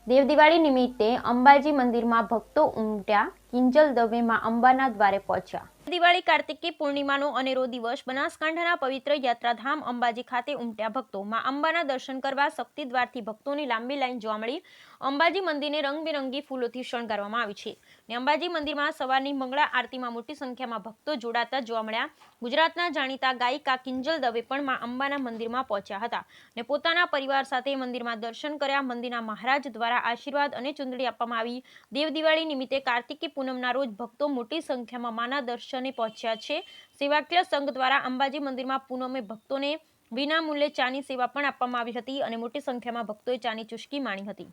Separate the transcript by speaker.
Speaker 1: દેવ દિવાળી નિમિત્તે અંબાજી મંદિરમાં ભક્તો ઉમટ્યા. કિંજલ દવે માં અંબાના દ્વારે પહોંચ્યા. દિવાળી કાર્તિકી પૂર્ણિમાનો અનેરો દિવસ. બનાસકાંઠાના પવિત્ર યાત્રાધામ અંબાજી ખાતે ઉમટ્યા ભક્તો. માં અંબાના દર્શન કરવા શક્તિ દ્વારથી ભક્તોની લાંબી લાઈન જોવા મળી. અંબાજી મંદિરને રંગબેરંગી ફૂલોથી શણગારવામાં આવ્યું છે. અંબાજી મંદિરમાં સવારની મંગળા આરતીમાં મોટી સંખ્યામાં ભક્તો જોડાતા જોવા મળ્યા. ગુજરાતના જાણીતા ગાયિકા કિંજલ દવે પણ માં અંબાના મંદિરમાં પહોંચ્યા હતા અને પોતાના પરિવાર સાથે મંદિરમાં દર્શન કર્યા. મંદિરના મહારાજ દ્વારા આશીર્વાદ અને ચુંદડી આપવામાં આવી. દેવ દિવાળી નિમિત્તે કાર્તિકી પૂનમના રોજ ભક્તો મોટી સંખ્યામાં માના દર્શને પહોંચ્યા છે. સેવાકીય સંઘ દ્વારા અંબાજી મંદિરમાં પૂનમે ભક્તોને વિના મૂલ્યે ચાની સેવા પણ આપવામાં આવી હતી અને મોટી સંખ્યામાં ભક્તોએ ચાની ચુસ્કી માણી હતી.